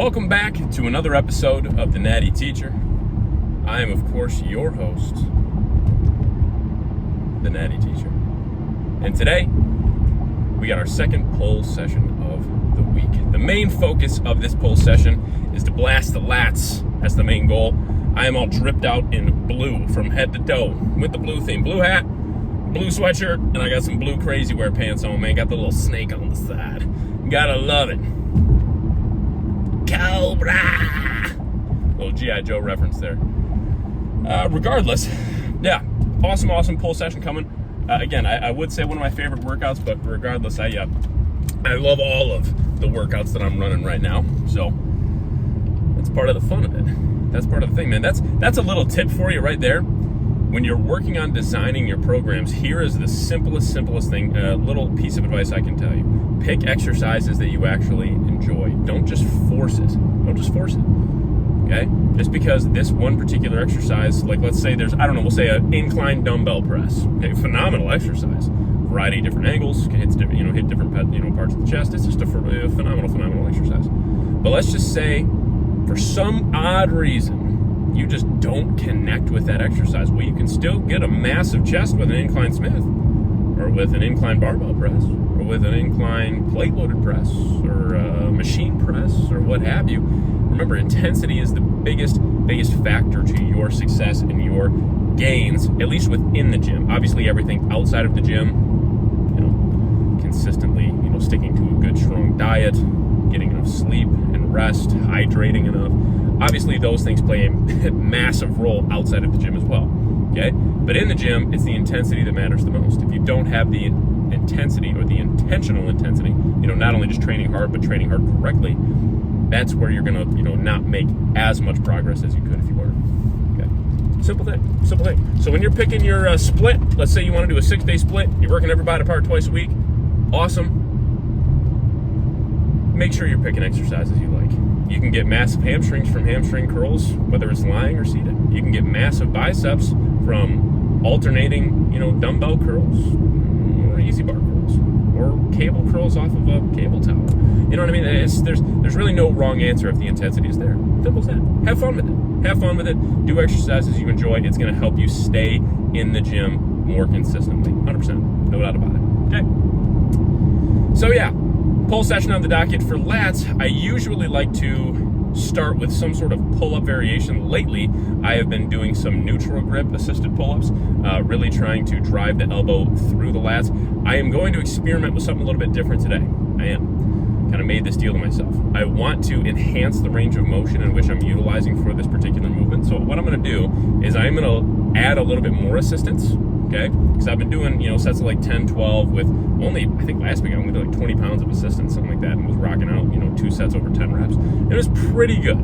Welcome back to another episode of the Natty Teacher. I am, of course, your host, the Natty Teacher. And today, we got our second pull session of the week. The main focus of this pull session is to blast the lats. That's the main goal. I am all dripped out in blue from head to toe with the blue theme. Blue hat, blue sweatshirt, and I got some blue crazy wear pants on, man. Got the little snake on the side. Gotta love it. Cobra! Little G.I. Joe reference there. Regardless, yeah, awesome pull session coming. Again, I would say one of my favorite workouts, but regardless, I love all of the workouts that I'm running right now. So that's part of the fun of it. That's part of the thing, man. That's a little tip for you right there. When you're working on designing your programs, here is the simplest thing, a little piece of advice I can tell you. Pick exercises that you actually enjoy. Don't just force it. Okay? Just because this one particular exercise, like let's say we'll say an incline dumbbell press. Okay, phenomenal exercise. Variety of different angles, hit different parts of the chest. It's just a phenomenal exercise. But let's just say, for some odd reason, you just don't connect with that exercise. Well, you can still get a massive chest with an incline Smith, or with an incline barbell press, or with an incline plate-loaded press, or a machine press, or what have you. Remember, intensity is the biggest factor to your success and your gains, at least within the gym. Obviously, everything outside of the gym, consistently, sticking to a good, strong diet, getting enough sleep and rest, hydrating enough. Obviously, those things play a massive role outside of the gym as well, okay? But in the gym, it's the intensity that matters the most. If you don't have the intensity or the intentional intensity, not only just training hard, but training hard correctly, that's where you're gonna, not make as much progress as you could if you were. Okay? Simple thing. So when you're picking your split, let's say you want to do a 6-day split, you're working every body part twice a week, awesome. Make sure you're picking exercises you like. You can get massive hamstrings from hamstring curls, whether it's lying or seated. You can get massive biceps from alternating, dumbbell curls, or easy bar curls, or cable curls off of a cable tower. You know what I mean? There's really no wrong answer if the intensity is there. Simple as that. Have fun with it. Do exercises you enjoy. It's going to help you stay in the gym more consistently. 100%. No doubt about it. Okay. So yeah. Pull session on the docket for lats. I usually like to start with some sort of pull-up variation. Lately, I have been doing some neutral grip assisted pull-ups, really trying to drive the elbow through the lats. I am going to experiment with something a little bit different today. I am. Kind of made this deal to myself. I want to enhance the range of motion in which I'm utilizing for this particular movement. So what I'm going to do is I'm going to add a little bit more assistance. Okay, because I've been doing, sets of like 10, 12 with only, I think last week I only did like 20 pounds of assistance, something like that, and was rocking out, 2 sets over 10 reps. It was pretty good,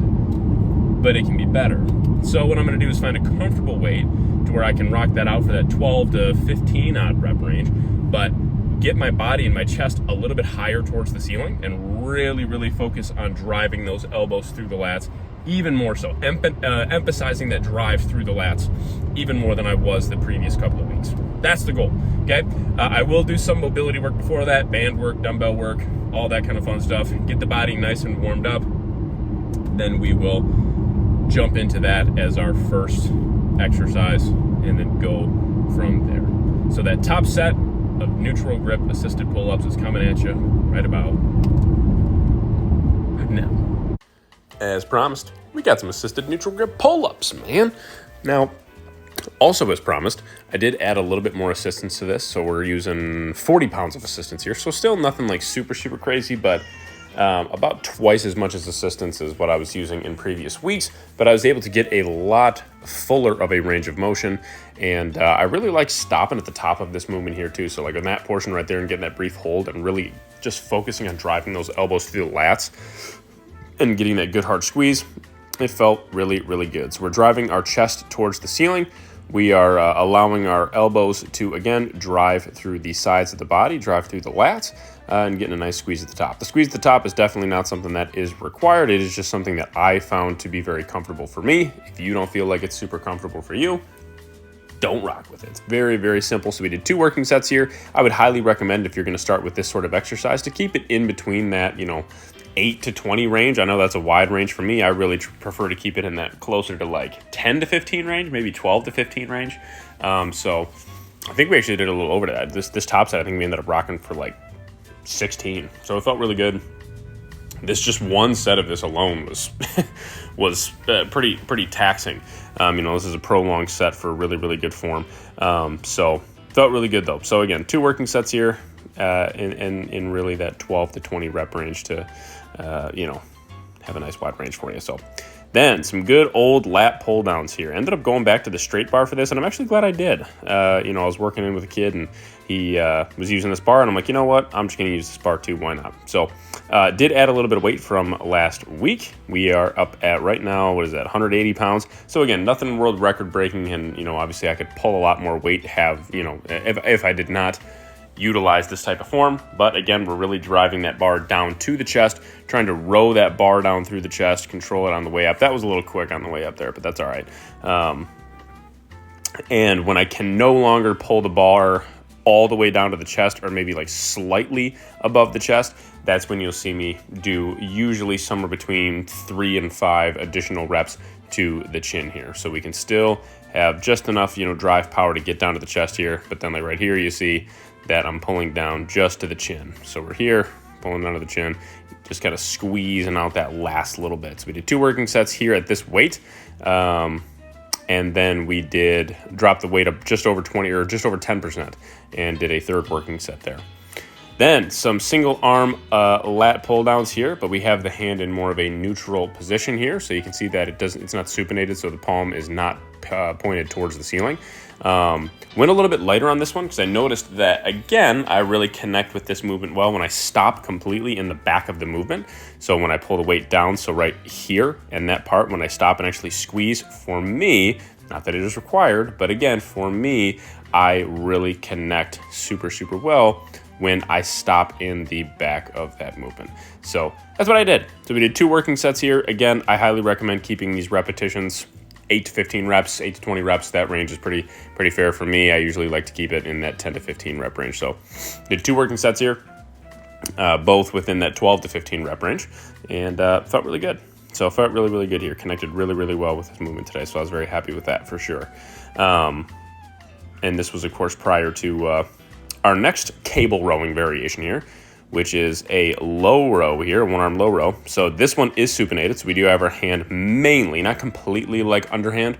but it can be better. So what I'm going to do is find a comfortable weight to where I can rock that out for that 12 to 15 odd rep range, but get my body and my chest a little bit higher towards the ceiling and really focus on driving those elbows through the lats even more so, emphasizing that drive through the lats even more than I was the previous couple of weeks. That's the goal, okay? I will do some mobility work before that, band work, dumbbell work, all that kind of fun stuff. Get the body nice and warmed up. Then we will jump into that as our first exercise and then go from there. So that top set of neutral grip assisted pull-ups is coming at you right about now. As promised, we got some assisted neutral grip pull-ups, man. Now, also as promised, I did add a little bit more assistance to this, so we're using 40 pounds of assistance here. So still nothing like super crazy, but about twice as much as assistance as what I was using in previous weeks. But I was able to get a lot fuller of a range of motion, and I really like stopping at the top of this movement here too. So like on that portion right there and getting that brief hold and really just focusing on driving those elbows through the lats and getting that good hard squeeze, it felt really good. So we're driving our chest towards the ceiling. We are allowing our elbows to, again, drive through the sides of the body, drive through the lats, and getting a nice squeeze at the top. The squeeze at the top is definitely not something that is required. It is just something that I found to be very comfortable for me. If you don't feel like it's super comfortable for you, don't rock with it. It's very simple. So we did 2 working sets here. I would highly recommend, if you're going to start with this sort of exercise, to keep it in between that, 8 to 20 range. I know that's a wide range for me. I really prefer to keep it in that closer to like 10 to 15 range, maybe 12 to 15 range. So I think we actually did a little over that. This top set, I think we ended up rocking for like 16. So it felt really good. This just one set of this alone was pretty taxing. This is a prolonged set for really, really good form. So felt really good though. So again, 2 working sets here in really that 12 to 20 rep range to, have a nice wide range for you. So then some good old lat pull downs here. Ended up going back to the straight bar for this, and I'm actually glad I did. I was working in with a kid, and he was using this bar, and I'm like, you know what? I'm just going to use this bar too. Why not? So did add a little bit of weight from last week. We are up at right now, 180 pounds. So again, nothing world record breaking, and obviously I could pull a lot more weight. If I did not utilize this type of form, but again, we're really driving that bar down to the chest, trying to row that bar down through the chest, control it on the way up. That was a little quick on the way up there, but that's all right. And when I can no longer pull the bar all the way down to the chest, or maybe like slightly above the chest, that's when you'll see me do usually somewhere between 3 and 5 additional reps to the chin here. So we can still have just enough, drive power to get down to the chest here, but then like right here, you see that I'm pulling down just to the chin. So we're here, pulling down to the chin, just kind of squeezing out that last little bit. So we did 2 working sets here at this weight. And then we did drop the weight up just over 20 or just over 10% and did a 3rd working set there. Then some single arm lat pull downs here, but we have the hand in more of a neutral position here. So you can see that it's not supinated, so the palm is not pointed towards the ceiling. Went a little bit lighter on this one because I noticed that, again, I really connect with this movement well when I stop completely in the back of the movement. So when I pull the weight down, so right here and that part, when I stop and actually squeeze, for me, not that it is required, but again, for me, I really connect super, super well when I stop in the back of that movement. So that's what I did. So we did 2 working sets here. Again, I highly recommend keeping these repetitions 8 to 15 reps, 8 to 20 reps. That range is pretty fair for me. I usually like to keep it in that 10 to 15 rep range. So did 2 working sets here, both within that 12 to 15 rep range, and felt really good. So felt really, really good here. Connected really, really well with this movement today. So I was very happy with that for sure. And this was, of course, prior to our next cable rowing variation here, which is a low row here, 1-arm low row. So this one is supinated, so we do have our hand mainly, not completely like underhand,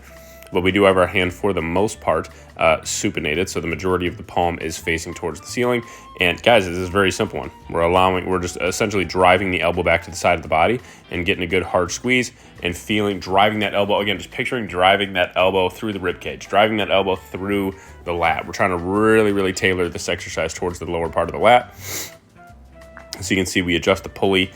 but we do have our hand for the most part supinated, so the majority of the palm is facing towards the ceiling. And guys, this is a very simple one. We're just essentially driving the elbow back to the side of the body and getting a good hard squeeze and driving that elbow, again, just picturing driving that elbow through the rib cage, driving that elbow through the lat. We're trying to really, really tailor this exercise towards the lower part of the lat. So you can see we adjust the pulley,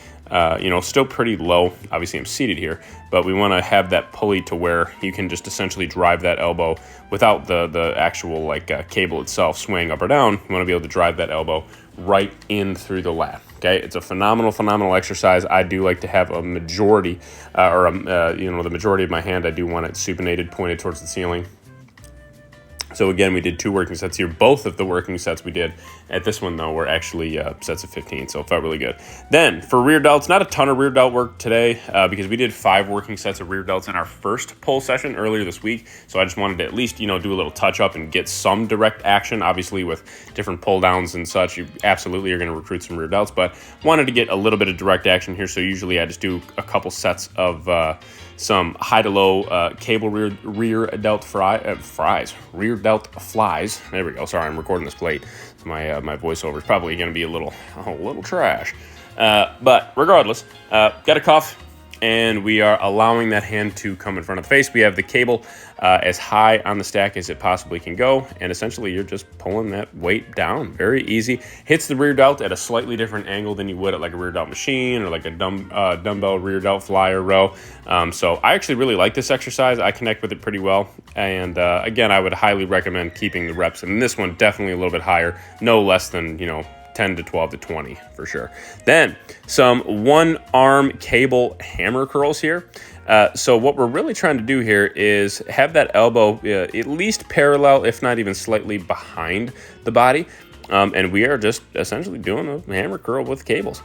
still pretty low. Obviously I'm seated here, but we want to have that pulley to where you can just essentially drive that elbow without the actual cable itself swaying up or down. You want to be able to drive that elbow right in through the lat. Okay, it's a phenomenal exercise. I do like to have a majority, the majority of my hand, I do want it supinated, pointed towards the ceiling. So again, we did 2 working sets here. Both of the working sets we did at this one, though, were actually sets of 15, so it felt really good. Then for rear delts, not a ton of rear delt work today because we did 5 working sets of rear delts in our first pull session earlier this week. So I just wanted to at least, do a little touch up and get some direct action. Obviously, with different pull downs and such, you absolutely are going to recruit some rear delts, but wanted to get a little bit of direct action here. So usually I just do a couple sets of some high to low cable rear delt rear delt flies. There we go. Sorry, I'm recording this late. So my voiceover is probably going to be a little trash. But regardless, got a cuff, and we are allowing that hand to come in front of the face. We have the cable as high on the stack as it possibly can go, and essentially you're just pulling that weight down. Very easy. Hits the rear delt at a slightly different angle than you would at like a rear delt machine or like a dumbbell rear delt fly or row. So I actually really like this exercise. I connect with it pretty well, and again, I would highly recommend keeping the reps in this one definitely a little bit higher, no less than 10 to 12 to 20 for sure. Then some 1-arm cable hammer curls here. So what we're really trying to do here is have that elbow at least parallel, if not even slightly behind the body. And we are just essentially doing a hammer curl with cables.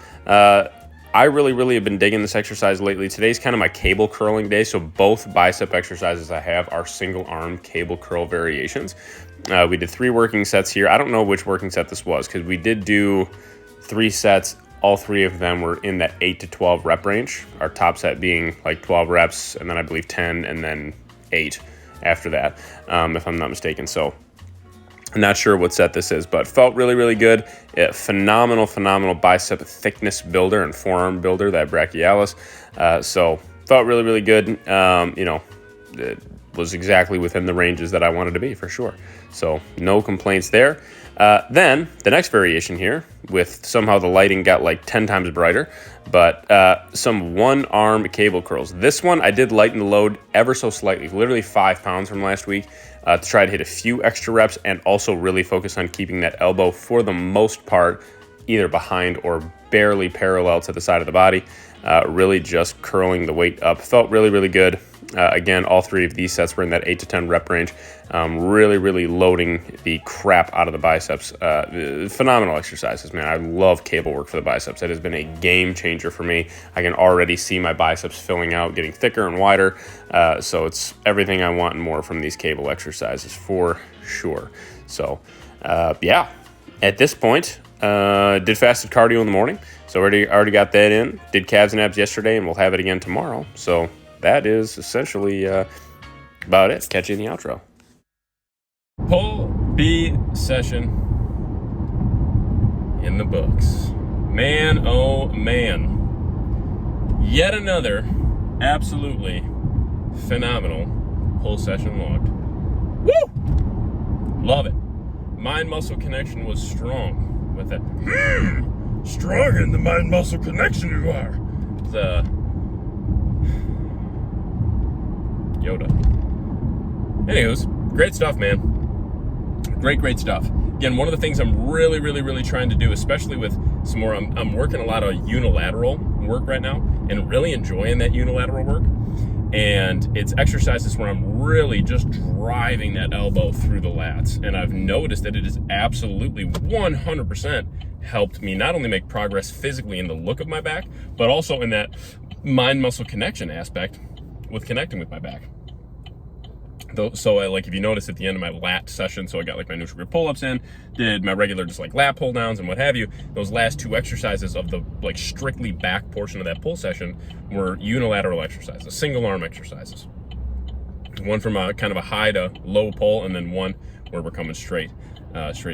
I really have been digging this exercise lately. Today's kind of my cable curling day, so both bicep exercises I have are single arm cable curl variations. We did 3 working sets here. I don't know which working set this was because we did do 3 sets. All 3 of them were in that 8 to 12 rep range. Our top set being like 12 reps, and then I believe 10, and then 8 after that, if I'm not mistaken. So I'm not sure what set this is, but felt really good. Phenomenal bicep thickness builder and forearm builder, that brachialis. So felt really good. It was exactly within the ranges that I wanted to be, for sure. So no complaints there. Then the next variation here, with somehow the lighting got like 10 times brighter, but some one-arm cable curls. This one I did lighten the load ever so slightly, literally 5 pounds from last week, to try to hit a few extra reps and also really focus on keeping that elbow for the most part either behind or barely parallel to the side of the body. Really just curling the weight up. Felt really good. Again, all 3 of these sets were in that 8 to 10 rep range. Really loading the crap out of the biceps. Phenomenal exercises, man. I love cable work for the biceps. That has been a game changer for me. I can already see my biceps filling out, getting thicker and wider. So it's everything I want and more from these cable exercises, for sure. So, yeah, at this point, did fasted cardio in the morning. So already got that in. Did calves and abs yesterday, and we'll have it again tomorrow. So that is essentially about it. Catch you in the outro. Pull B session in the books. Man, oh man. Yet another absolutely phenomenal pull session logged. Woo! Love it. Mind-muscle connection was strong with it. Strong in the mind-muscle connection you are. The Yoda. Anywho's, great stuff, man. Great stuff. Again, one of the things I'm really trying to do, especially with some more, I'm working a lot of unilateral work right now and really enjoying that unilateral work. And it's exercises where I'm really just driving that elbow through the lats. And I've noticed that it has absolutely 100% helped me not only make progress physically in the look of my back, but also in that mind-muscle connection aspect with connecting with my back. So like if you notice at the end of my lat session, so I got like my neutral grip pull-ups in, did my regular just like lat pull downs and what have you, those last 2 exercises of the like strictly back portion of that pull session were unilateral exercises, single arm exercises. One from a kind of a high to low pull, and then one where we're coming straight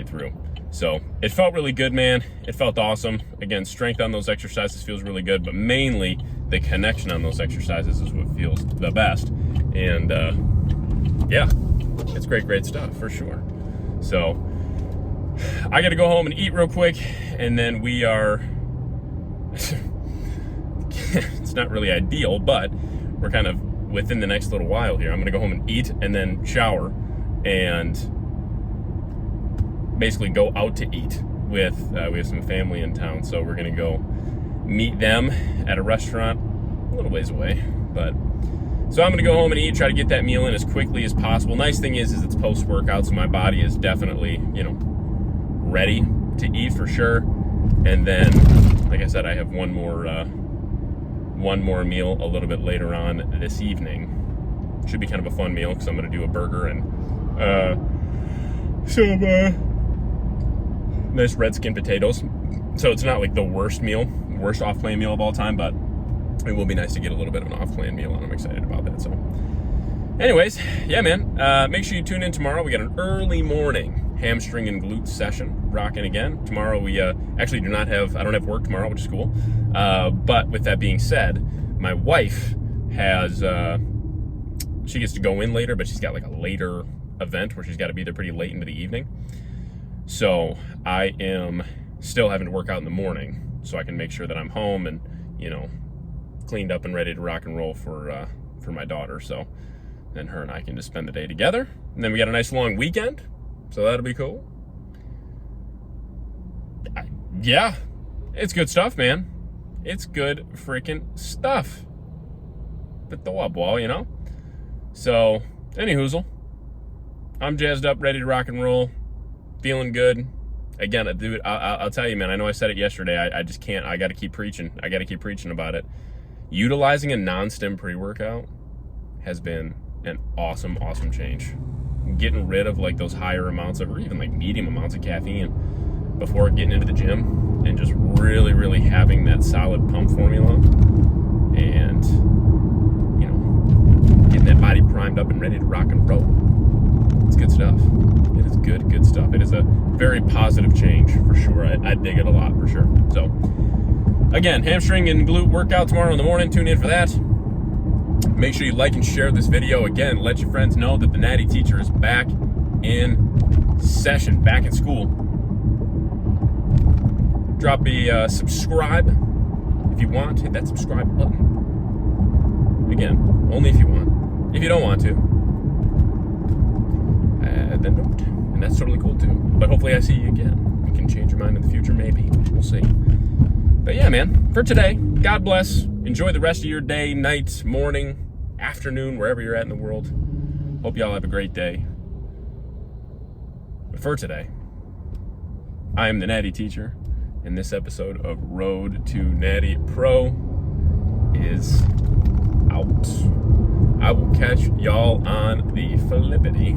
through. So it felt really good, man. It felt awesome. Again, strength on those exercises feels really good, but mainly the connection on those exercises is what feels the best. And yeah, it's great stuff for sure. So I got to go home and eat real quick, and then we are it's not really ideal, but we're kind of within the next little while here. I'm going to go home and eat and then shower and basically go out to eat with we have some family in town, so we're going to go meet them at a restaurant a little ways away. But so I'm going to go home and eat, try to get that meal in as quickly as possible. Nice thing is it's post-workout, so my body is definitely, ready to eat for sure. And then, like I said, I have one more meal a little bit later on this evening. Should be kind of a fun meal because I'm going to do a burger and some nice red skin potatoes. So it's not like the worst off-plan meal of all time, but it will be nice to get a little bit of an off-plan meal, and I'm excited about that. So anyways, yeah, man, make sure you tune in tomorrow. We got an early morning hamstring and glute session rocking again. Tomorrow we actually I don't have work tomorrow, which is cool. But with that being said, my wife has, she gets to go in later, but she's got like a later event where she's got to be there pretty late into the evening. So I am still having to work out in the morning so I can make sure that I'm home and, cleaned up and ready to rock and roll for my daughter. So then her and I can just spend the day together. And then we got a nice long weekend. So that'll be cool. Yeah, it's good stuff, man. It's good freaking stuff. But the wall, So, anyhoozle, I'm jazzed up, ready to rock and roll, feeling good, again, dude, I'll tell you, man, I know I said it yesterday. I just can't. I got to keep preaching. I got to keep preaching about it. Utilizing a non-stim pre-workout has been an awesome, awesome change. Getting rid of like those higher amounts of, or even like medium amounts of caffeine before getting into the gym, and just really, really having that solid pump formula, and you know, getting that body primed up and ready to rock and roll. It's good stuff. It is good stuff. It is a very positive change for sure. I dig it a lot for sure. So again, hamstring and glute workout tomorrow in the morning. Tune in for that. Make sure you like and share this video. Again, let your friends know that the Natty Teacher is back in session, back in school. Drop a subscribe if you want. Hit that subscribe button. Again, only if you want. If you don't want to, then don't. And that's totally cool too. But hopefully I see you again. We can change your mind in the future, maybe. We'll see. But yeah, man, for today, God bless. Enjoy the rest of your day, night, morning, afternoon, wherever you're at in the world. Hope y'all have a great day. But for today, I am the Natty Teacher, and this episode of Road to Natty Pro is out. I will catch y'all on the flippity.